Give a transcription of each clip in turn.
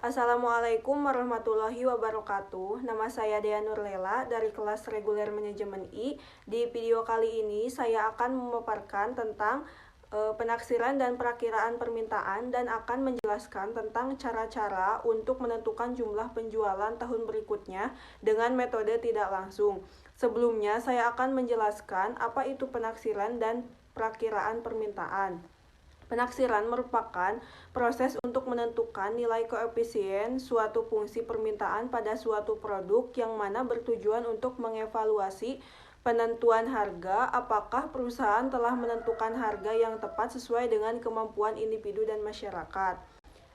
Assalamualaikum warahmatullahi wabarakatuh. Nama saya Dea Nurlela dari kelas reguler manajemen I. Di video kali ini saya akan memaparkan tentang penaksiran dan perakiraan permintaan dan akan menjelaskan tentang cara-cara untuk menentukan jumlah penjualan tahun berikutnya dengan metode tidak langsung. Sebelumnya saya akan menjelaskan apa itu penaksiran dan perakiraan permintaan. Penaksiran merupakan proses untuk menentukan nilai koefisien suatu fungsi permintaan pada suatu produk yang mana bertujuan untuk mengevaluasi penentuan harga, apakah perusahaan telah menentukan harga yang tepat sesuai dengan kemampuan individu dan masyarakat.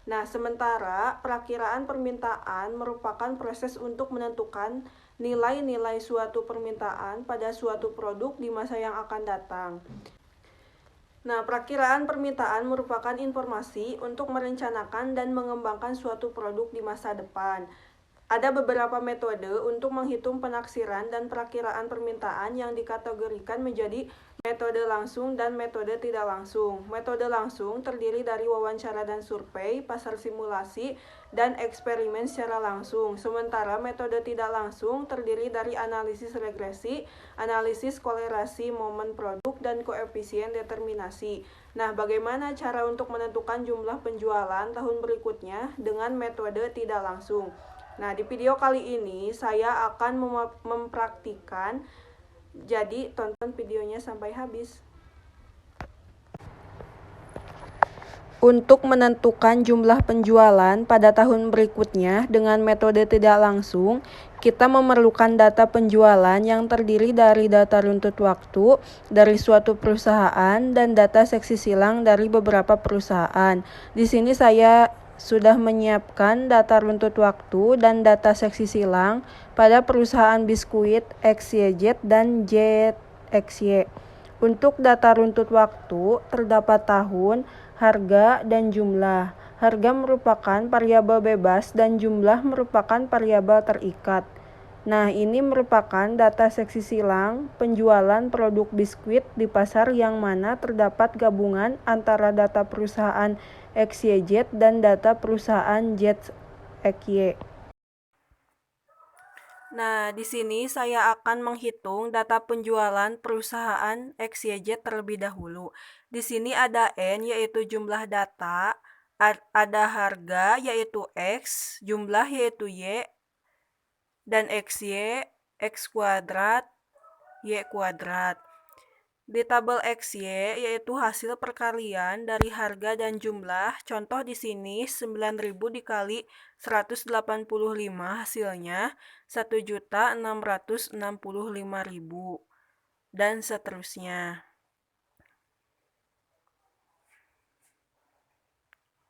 Nah, sementara perakiraan permintaan merupakan proses untuk menentukan nilai-nilai suatu permintaan pada suatu produk di masa yang akan datang. Nah, perakiraan permintaan merupakan informasi untuk merencanakan dan mengembangkan suatu produk di masa depan. Ada beberapa metode untuk menghitung penaksiran dan perakiraan permintaan yang dikategorikan menjadi metode langsung dan metode tidak langsung. Metode langsung terdiri dari wawancara dan survei, pasar simulasi, dan eksperimen secara langsung. Sementara metode tidak langsung terdiri dari analisis regresi, analisis kolerasi momen produk, dan koefisien determinasi. Nah, bagaimana cara untuk menentukan jumlah penjualan tahun berikutnya dengan metode tidak langsung? Nah, di video kali ini saya akan mempraktikkan, jadi tonton videonya sampai habis. Untuk menentukan jumlah penjualan pada tahun berikutnya dengan metode tidak langsung, kita memerlukan data penjualan yang terdiri dari data runtut waktu dari suatu perusahaan dan data seksi silang dari beberapa perusahaan. Di sini saya sudah menyiapkan data runtut waktu dan data seksi silang pada perusahaan biskuit XYZ dan JXY. Untuk data runtut waktu, terdapat tahun, harga, dan jumlah. Harga merupakan variabel bebas dan jumlah merupakan variabel terikat. Nah, ini merupakan data seksi silang penjualan produk biskuit di pasar yang mana terdapat gabungan antara data perusahaan XYZ dan data perusahaan ZXY. Nah, di sini saya akan menghitung data penjualan perusahaan XYZ terlebih dahulu. Di sini ada N yaitu jumlah data, ada harga yaitu X, jumlah yaitu Y, dan XY, X kuadrat, Y kuadrat. Di tabel XY yaitu hasil perkalian dari harga dan jumlah. Contoh di sini 9.000 dikali 185 hasilnya 1.665.000 dan seterusnya.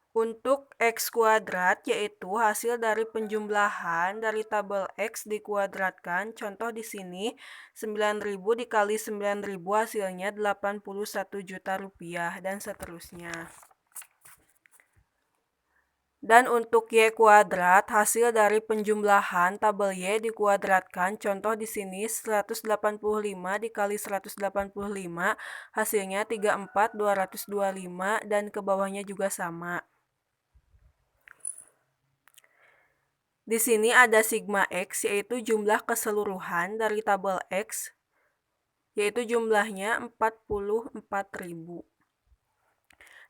Untuk X kuadrat yaitu hasil dari penjumlahan dari tabel X dikuadratkan. Contoh di sini 9.000 dikali 9.000 hasilnya 81 juta rupiah dan seterusnya. Dan untuk Y kuadrat hasil dari penjumlahan tabel Y dikuadratkan. Contoh di sini 185 dikali 185 hasilnya 34.225 dan ke bawahnya juga sama. Di sini ada sigma X yaitu jumlah keseluruhan dari tabel X yaitu jumlahnya 44.000.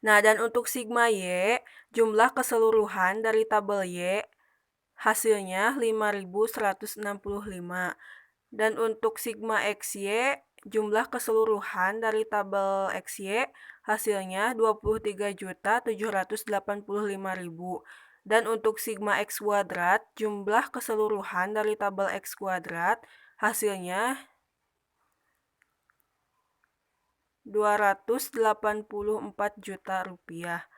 Nah, dan untuk sigma Y jumlah keseluruhan dari tabel Y hasilnya 5.165. Dan untuk sigma XY jumlah keseluruhan dari tabel XY hasilnya 23.785.000. Dan untuk sigma X kuadrat, jumlah keseluruhan dari tabel X kuadrat hasilnya 284 juta rupiah.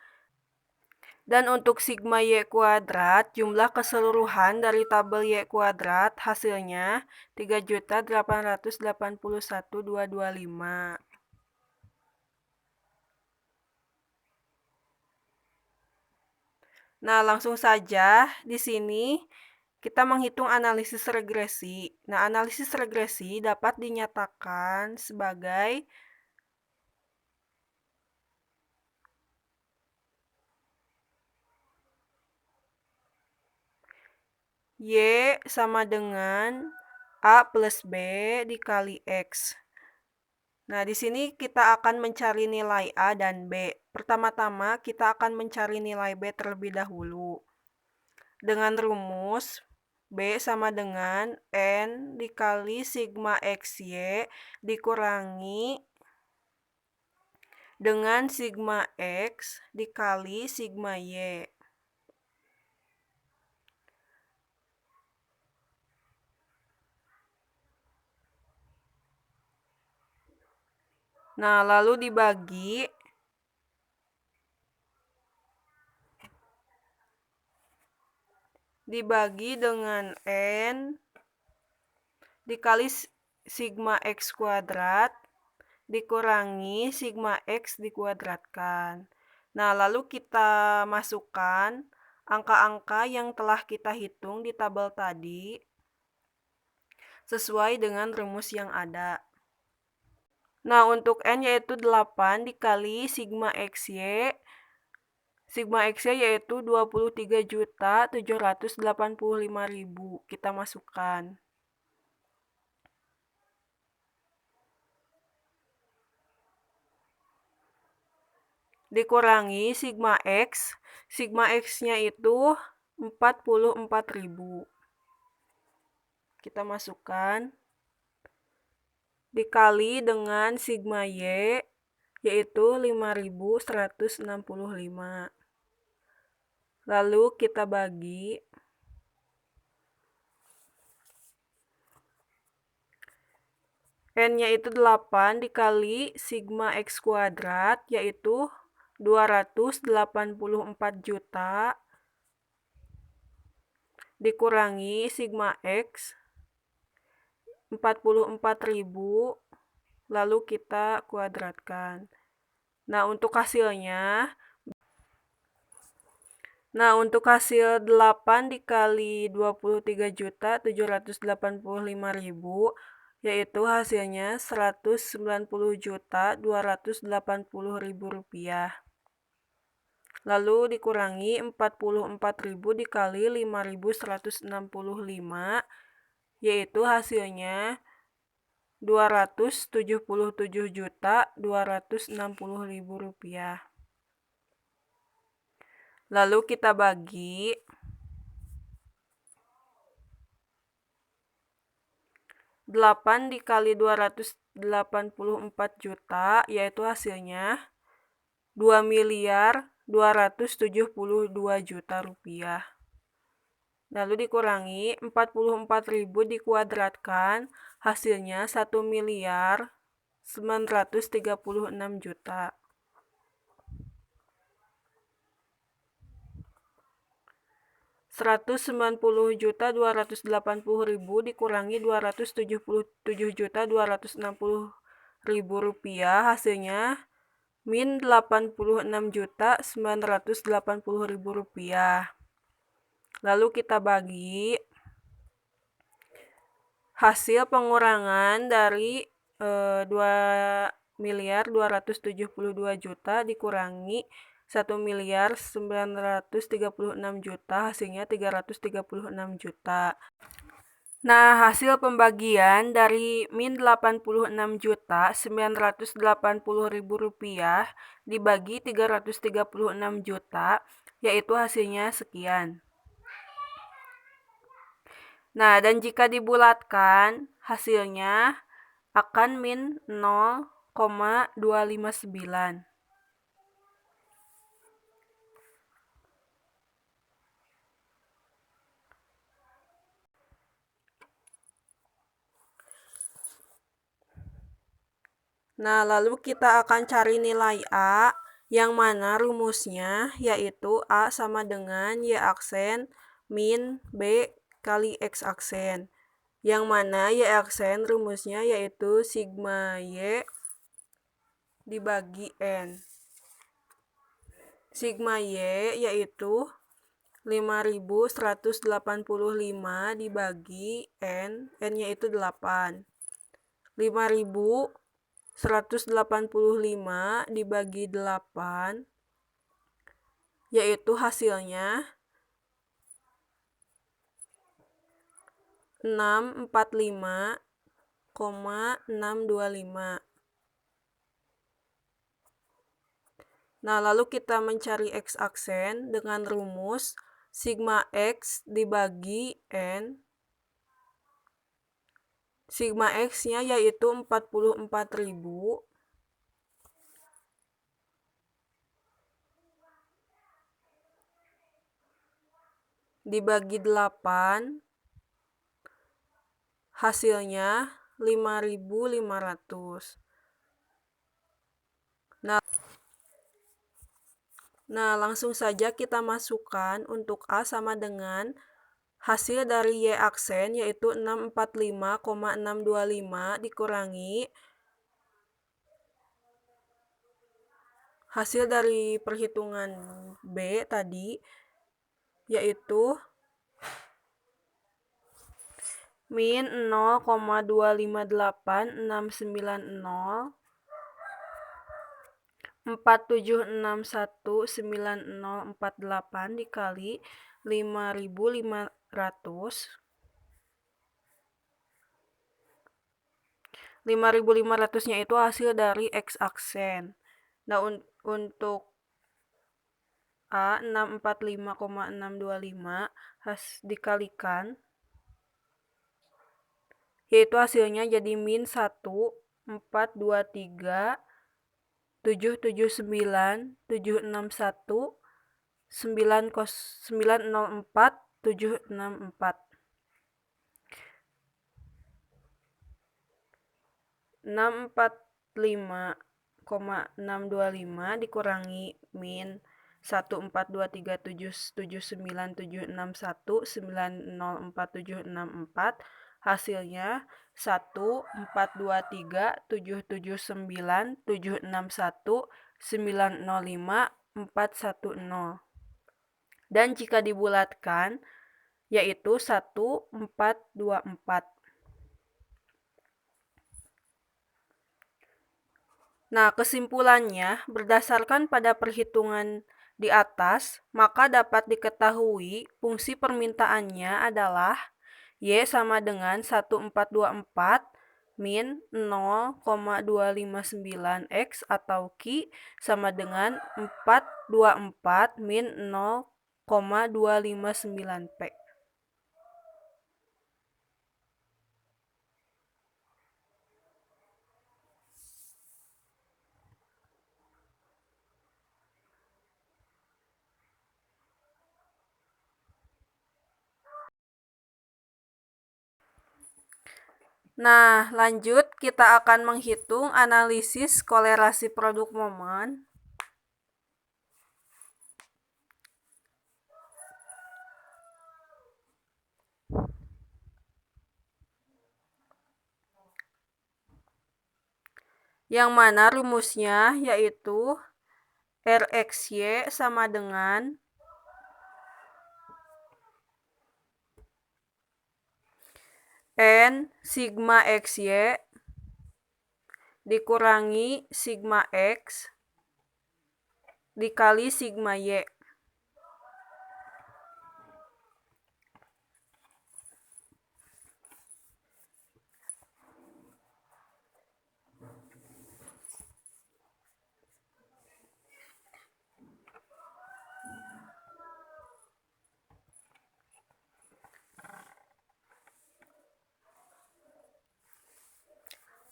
Dan untuk sigma Y kuadrat, jumlah keseluruhan dari tabel Y kuadrat hasilnya 3.881.225. Nah, langsung saja di sini kita menghitung analisis regresi. Nah, analisis regresi dapat dinyatakan sebagai Y sama dengan A plus B dikali X. Nah, di sini kita akan mencari nilai A dan B. Pertama-tama kita akan mencari nilai B terlebih dahulu. Dengan rumus B sama dengan N dikali sigma XY dikurangi dengan sigma X dikali sigma Y. Nah, lalu dibagi dengan N dikali sigma X kuadrat dikurangi sigma X dikuadratkan. Nah, lalu kita masukkan angka-angka yang telah kita hitung di tabel tadi sesuai dengan rumus yang ada. Nah, untuk N yaitu 8 dikali sigma XY. Sigma XY yaitu 23.785.000. Kita masukkan. Dikurangi sigma X. Sigma X-nya itu 44.000. Kita masukkan. Dikali dengan sigma Y yaitu 5.165. Lalu kita bagi. N-nya itu 8 dikali sigma X kuadrat yaitu 284 juta dikurangi sigma X 44.000, lalu kita kuadratkan. Nah, untuk hasil 8 dikali 23.785.000 yaitu hasilnya 190.280.000 rupiah. Lalu dikurangi 44.000 dikali 5.165 yaitu hasilnya 277.260.000 rupiah. Lalu kita bagi. Delapan dikali 284 juta yaitu hasilnya 2.272 juta rupiah. Lalu dikurangi 44.000 dikuadratkan hasilnya 1.936 juta. Rp190.280.000 dikurangi Rp277.260.000 hasilnya min Rp86.980.000. Lalu kita bagi hasil pengurangan dari 2.272 juta dikurangi 1.936 juta hasilnya 336 juta. Nah, hasil pembagian dari min 86.980.000 rupiah dibagi 336 juta yaitu hasilnya sekian. Nah, dan jika dibulatkan hasilnya akan min 0,259. Nah, lalu kita akan cari nilai A, yang mana rumusnya yaitu A sama dengan Y aksen min B kali X aksen. Yang mana Y aksen rumusnya yaitu sigma Y dibagi N. Sigma Y yaitu 5.185 dibagi N. N-nya itu 8. 5.185 dibagi 8 yaitu hasilnya 645,625. Nah, lalu kita mencari X aksen dengan rumus sigma X dibagi N. Sigma X-nya yaitu 44.000 dibagi 8, hasilnya 5.500. Nah, langsung saja kita masukkan untuk A sama dengan hasil dari Y aksen yaitu 645,625 dikurangi hasil dari perhitungan B tadi yaitu min 0,258690 47619048 dikali 5.500. 5.500-nya itu hasil dari X aksen. Nah, untuk A 645,625 dikalikan yaitu hasilnya jadi min 1,2,3,7,9,1,904,764. 645,625 dikurangi min 142377976190474 hasilnya 1423779761905,410 dan jika dibulatkan yaitu 1424. Nah, kesimpulannya, berdasarkan pada perhitungan di atas, maka dapat diketahui fungsi permintaannya adalah Y sama dengan 1424 min 0,259X atau Q sama dengan 424 min 0,259P. Nah, lanjut kita akan menghitung analisis kolerasi produk momen. Yang mana rumusnya yaitu RXY sama dengan N sigma XY dikurangi sigma X dikali sigma Y.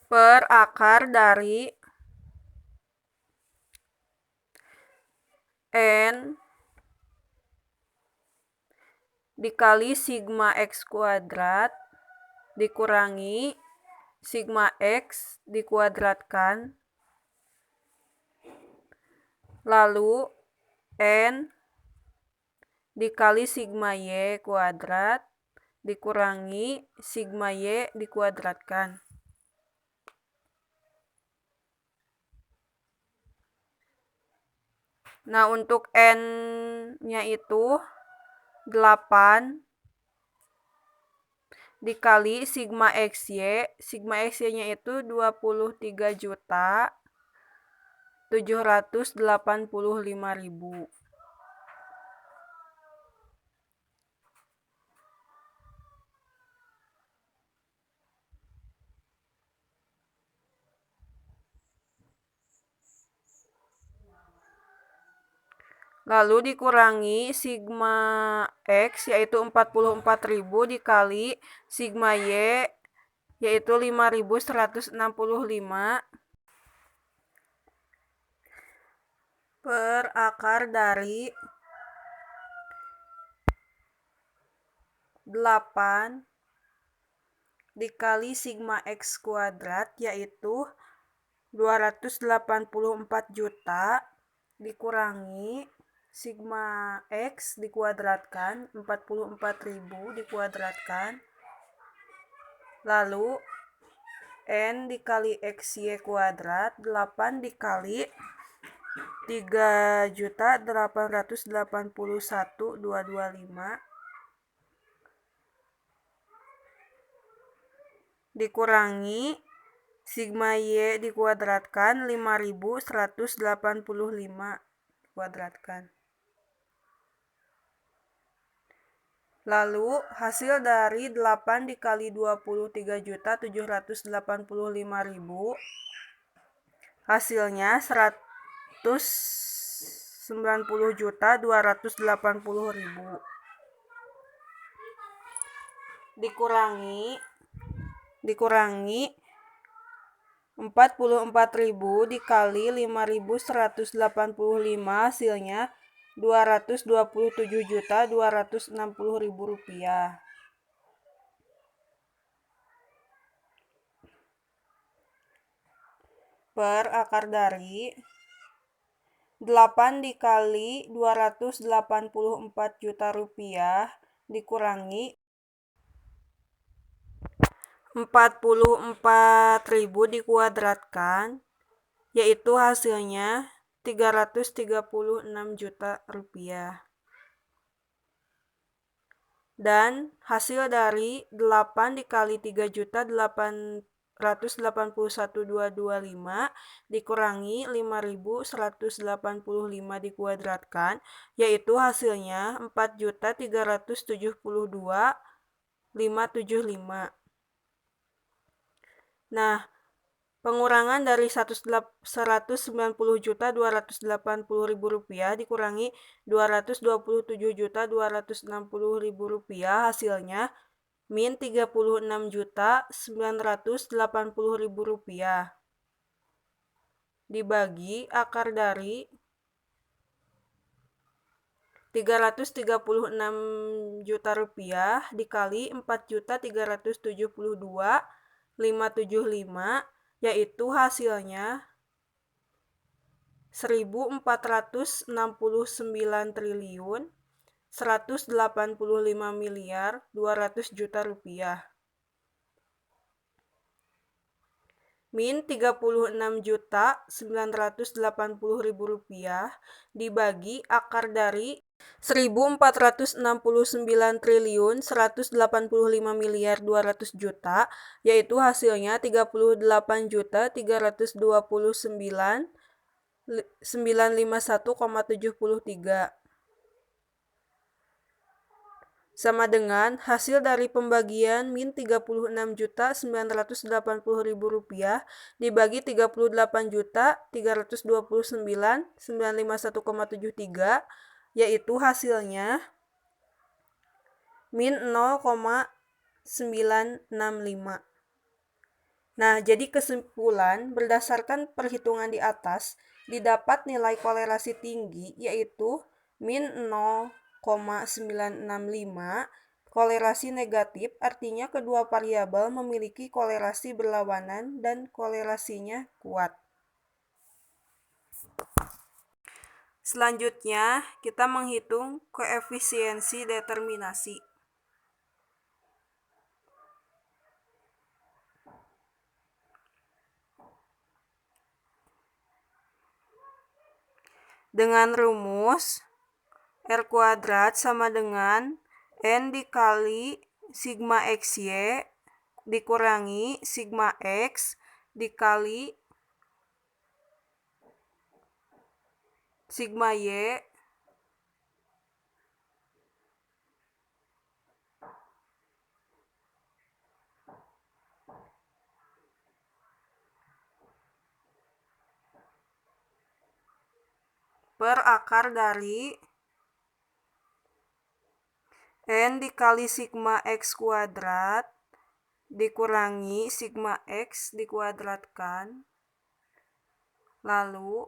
Per akar dari N dikali sigma X kuadrat dikurangi sigma X dikuadratkan lalu N dikali sigma Y kuadrat dikurangi sigma Y dikuadratkan. Nah, untuk N-nya itu 8 dikali sigma XY. Sigma XY-nya itu 23.785.000. Lalu dikurangi sigma X yaitu 44.000 dikali sigma Y yaitu 5.165 per akar dari 8 dikali sigma X kuadrat yaitu 284 juta dikurangi sigma X dikuadratkan 44.000 dikuadratkan lalu N dikali XY kuadrat 8 dikali 3.881.225 dikurangi sigma Y dikuadratkan 5.185 dikuadratkan. Lalu hasil dari 8 dikali 23.785.000 hasilnya 190.280.000 dikurangi 44.000 dikali 5.185 hasilnya 227.260.000 rupiah. Per akar dari 8 dikali 284 juta rupiah dikurangi 44.000 dikuadratkan yaitu hasilnya 336 juta rupiah. Dan hasil dari 8 dikali 3.881.225 dikurangi 5.185 dikuadratkan yaitu hasilnya 4.372.575. Nah, pengurangan dari 190.280.000 rupiah dikurangi 227.260.000 rupiah hasilnya min 36.980.000 rupiah dibagi akar dari 336 juta rupiah dikali 4.372.575 yaitu hasilnya 1.469.185.200.000.000 rupiah. Min 36.980.000 rupiah dibagi akar dari 1.469.185.200.000.000 yaitu hasilnya 38.329.951,73 sama dengan hasil dari pembagian min 36.980.000 rupiah dibagi 38.329.951,73 yaitu hasilnya min 0,965. Nah, jadi kesimpulan berdasarkan perhitungan di atas didapat nilai kolerasi tinggi yaitu min 0,965. Kolerasi negatif artinya kedua variabel memiliki kolerasi berlawanan dan kolerasinya kuat. Selanjutnya, kita menghitung koefisiensi determinasi. Dengan rumus R kuadrat sama dengan N dikali sigma XY dikurangi sigma X dikali sigma Y per akar dari N dikali sigma X kuadrat dikurangi sigma X dikuadratkan, lalu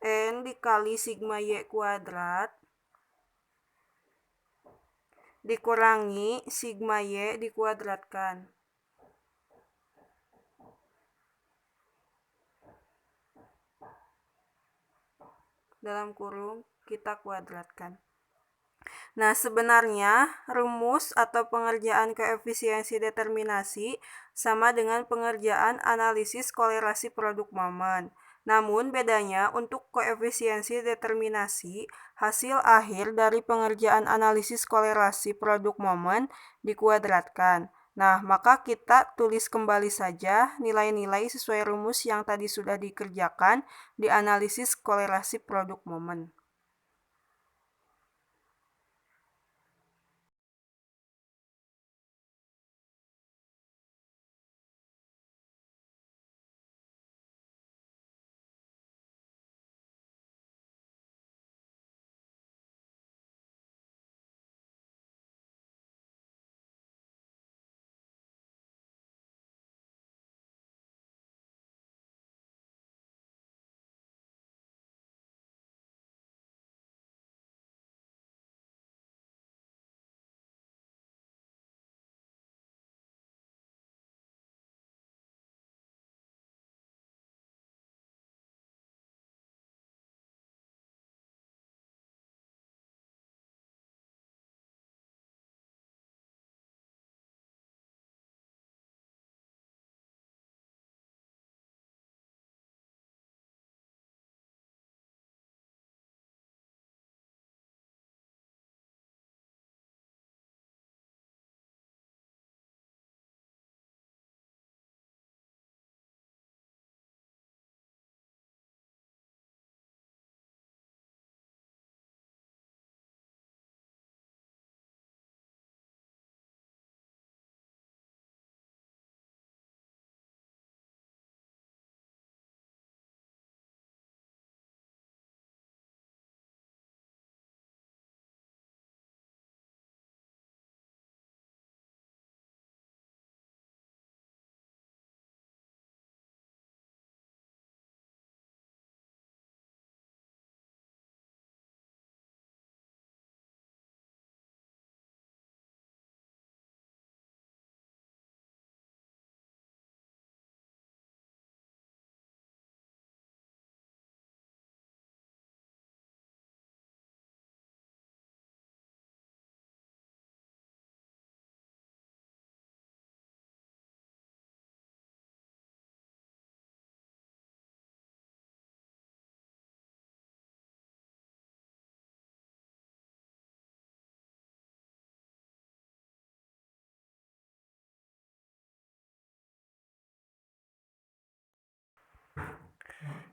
N dikali sigma Y kuadrat dikurangi sigma Y dikuadratkan. Dalam kurung kita kuadratkan. Nah, sebenarnya rumus atau pengerjaan koefisiensi determinasi sama dengan pengerjaan analisis kolerasi produk momen. Namun bedanya untuk koefisiensi determinasi, hasil akhir dari pengerjaan analisis kolerasi produk momen dikuadratkan. Nah, maka kita tulis kembali saja nilai-nilai sesuai rumus yang tadi sudah dikerjakan di analisis kolerasi produk momen.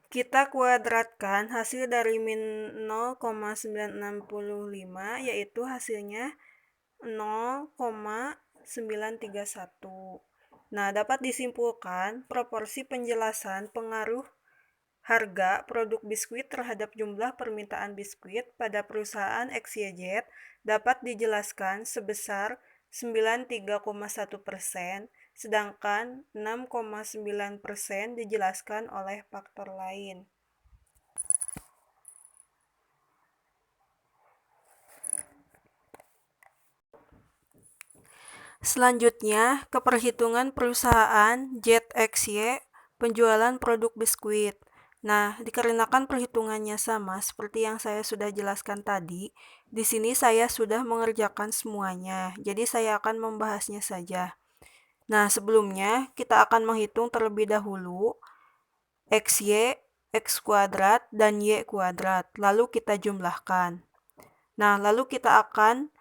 Kita kuadratkan hasil dari min 0,965 yaitu hasilnya 0,931. Nah, dapat disimpulkan proporsi penjelasan pengaruh harga produk biskuit terhadap jumlah permintaan biskuit pada perusahaan XYZ dapat dijelaskan sebesar 93,1%, sedangkan 6,9% dijelaskan oleh faktor lain. Selanjutnya, ke perhitungan perusahaan ZXY penjualan produk biskuit. Nah, dikarenakan perhitungannya sama seperti yang saya sudah jelaskan tadi, di sini saya sudah mengerjakan semuanya, jadi saya akan membahasnya saja. Nah, sebelumnya kita akan menghitung terlebih dahulu XY, X kuadrat, dan Y kuadrat, lalu kita jumlahkan. Nah, lalu kita akan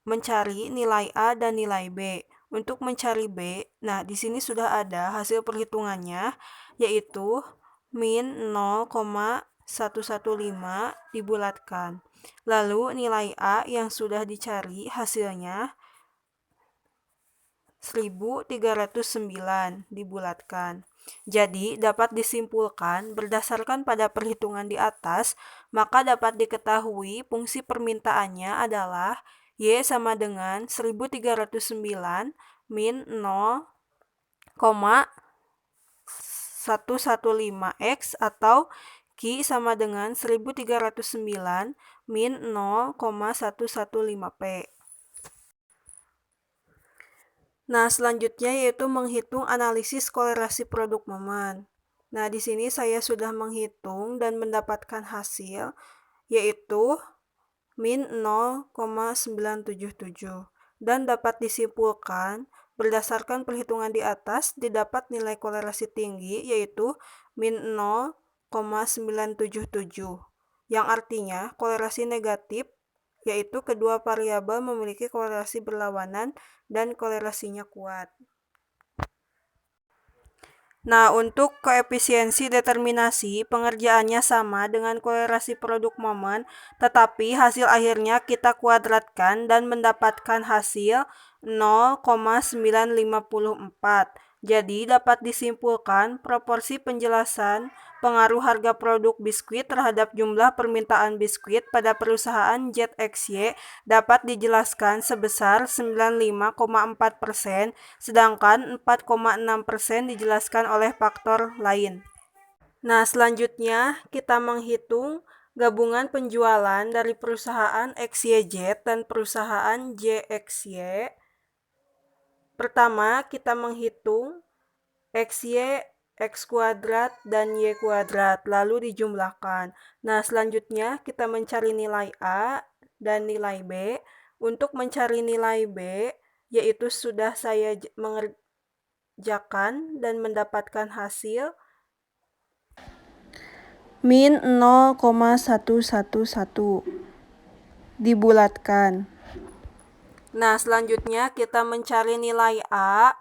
mencari nilai A dan nilai B. Untuk mencari B, nah di sini sudah ada hasil perhitungannya, yaitu min 0,115 dibulatkan. Lalu nilai A yang sudah dicari hasilnya 1309 dibulatkan. Jadi, dapat disimpulkan berdasarkan pada perhitungan di atas, maka dapat diketahui fungsi permintaannya adalah Y sama dengan 1309 min 0,115X atau Q sama dengan 1309 min 0,115P. Nah, selanjutnya yaitu menghitung analisis kolerasi produk momen. Nah, di sini saya sudah menghitung dan mendapatkan hasil yaitu min 0,977 dan dapat disimpulkan berdasarkan perhitungan di atas didapat nilai kolerasi tinggi yaitu min 0,977 yang artinya kolerasi negatif yaitu kedua variabel memiliki kolerasi berlawanan dan kolerasinya kuat. Nah, untuk koefisiensi determinasi, pengerjaannya sama dengan kolerasi produk momen, tetapi hasil akhirnya kita kuadratkan dan mendapatkan hasil 0,954. Jadi, dapat disimpulkan proporsi penjelasan pengaruh harga produk biskuit terhadap jumlah permintaan biskuit pada perusahaan ZXY dapat dijelaskan sebesar 95,4%, sedangkan 4,6% dijelaskan oleh faktor lain. Nah, selanjutnya kita menghitung gabungan penjualan dari perusahaan XYZ dan perusahaan JXY. Pertama, kita menghitung XY, X kuadrat, dan Y kuadrat, lalu dijumlahkan. Nah, selanjutnya kita mencari nilai A dan nilai B. Untuk mencari nilai B, yaitu sudah saya mengerjakan dan mendapatkan hasil min 0,111 dibulatkan. Nah, selanjutnya kita mencari nilai A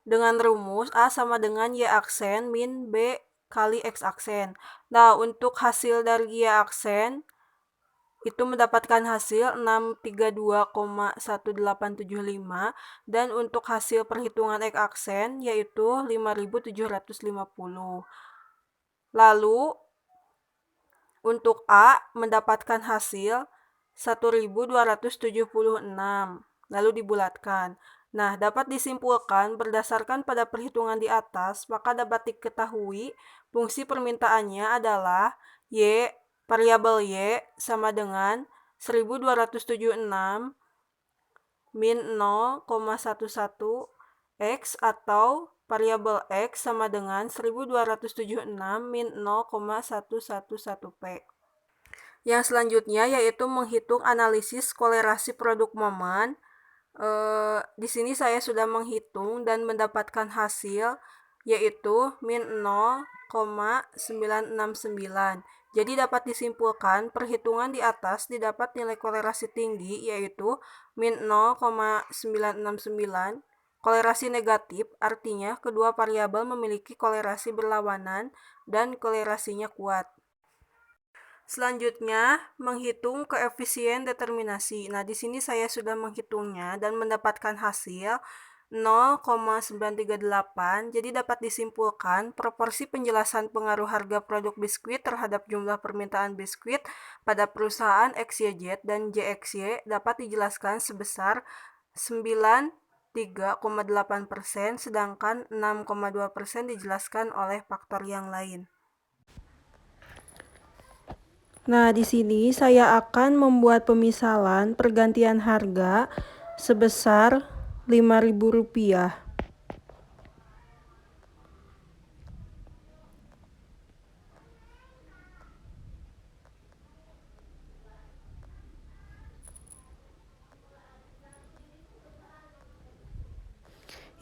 dengan rumus A sama dengan Y aksen min B kali X aksen. Nah, untuk hasil dari Y aksen itu mendapatkan hasil 632,1875 dan untuk hasil perhitungan X aksen yaitu 5750. Lalu untuk A mendapatkan hasil 1276, lalu dibulatkan. Nah, dapat disimpulkan berdasarkan pada perhitungan di atas, maka dapat diketahui fungsi permintaannya adalah Y, variabel Y sama dengan 1276 min 0,11 X atau variabel X sama dengan 1276 min 0,111P. Yang selanjutnya yaitu menghitung analisis kolerasi produk momen. Di sini saya sudah menghitung dan mendapatkan hasil yaitu min 0,969. Jadi dapat disimpulkan perhitungan di atas didapat nilai kolerasi tinggi yaitu min 0,969. Kolerasi negatif artinya kedua variabel memiliki kolerasi berlawanan dan kolerasinya kuat. Selanjutnya, menghitung koefisien determinasi. Nah, di sini saya sudah menghitungnya dan mendapatkan hasil 0,938. Jadi dapat disimpulkan proporsi penjelasan pengaruh harga produk biskuit terhadap jumlah permintaan biskuit pada perusahaan XYZ dan JXY dapat dijelaskan sebesar 93,8%, sedangkan 6,2% dijelaskan oleh faktor yang lain. Nah, di sini saya akan membuat pemisalan pergantian harga sebesar Rp5.000.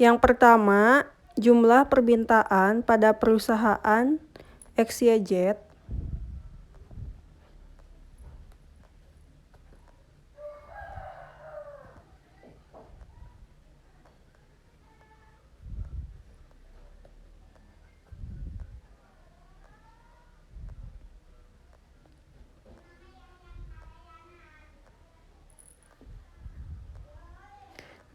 Yang pertama, jumlah permintaan pada perusahaan XYZ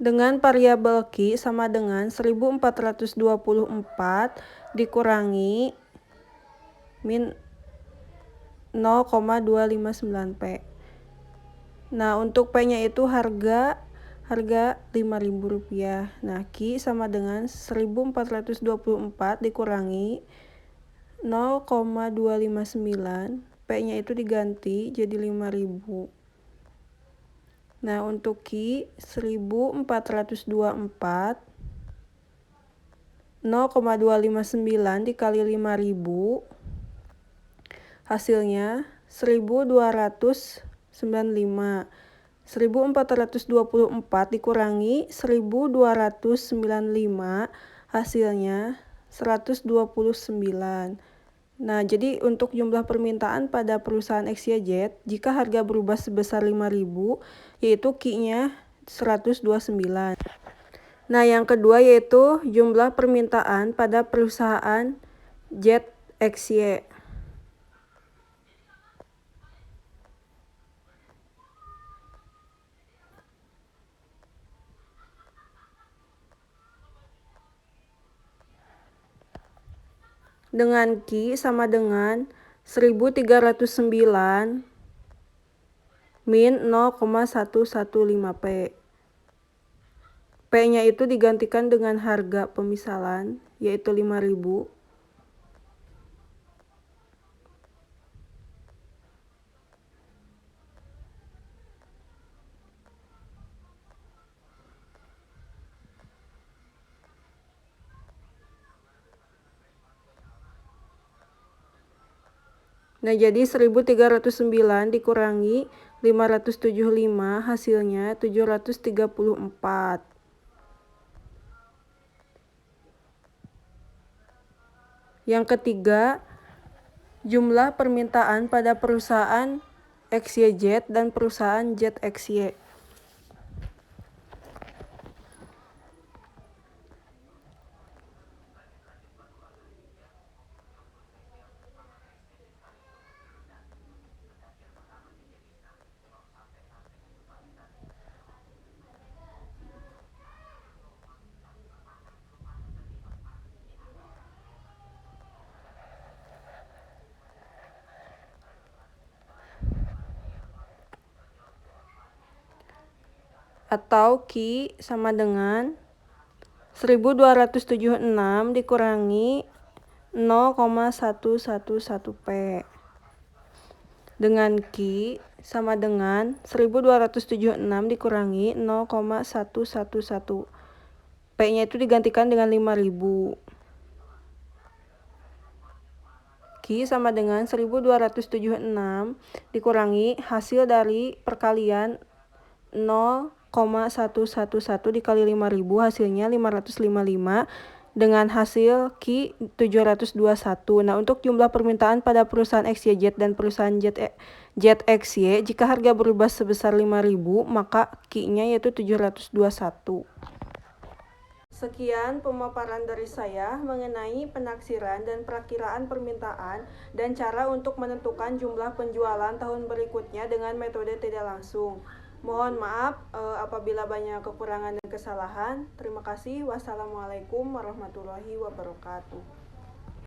dengan variabel Q sama dengan 1424 dikurangi min 0,259 P. Nah, untuk P-nya itu harga Rp5.000. Nah, Q sama dengan 1424 dikurangi 0,259, P-nya itu diganti jadi 5.000. Nah, untuk Q 1424 0,259 dikali 5.000 hasilnya 1.295. 1424 dikurangi 1.295 hasilnya 129. Nah, jadi untuk jumlah permintaan pada perusahaan XYZ, jika harga berubah sebesar 5.000, yaitu Q-nya 129. Nah, yang kedua yaitu jumlah permintaan pada perusahaan ZXY. Dengan Q sama dengan 1.309 min 0,115 P. P-nya itu digantikan dengan harga pemisalan, yaitu 5.000. Nah, jadi 1.309 dikurangi 575 hasilnya 734. Yang ketiga, jumlah permintaan pada perusahaan XYZ dan perusahaan ZXY. Atau Q sama dengan 1.276 dikurangi 0,111 P. Dengan Q sama dengan 1.276 dikurangi 0,111. P-nya itu digantikan dengan 5.000. Q sama dengan 1.276 dikurangi hasil dari perkalian 0,111 dikali 5.000 hasilnya 555 dengan hasil Q 721. Nah, untuk jumlah permintaan pada perusahaan XYZ dan perusahaan ZXY, jika harga berubah sebesar 5.000, maka Q-nya yaitu 721. Sekian pemaparan dari saya mengenai penaksiran dan perakiraan permintaan dan cara untuk menentukan jumlah penjualan tahun berikutnya dengan metode tidak langsung. Mohon maaf apabila banyak kekurangan dan kesalahan. Terima kasih. Wassalamualaikum warahmatullahi wabarakatuh.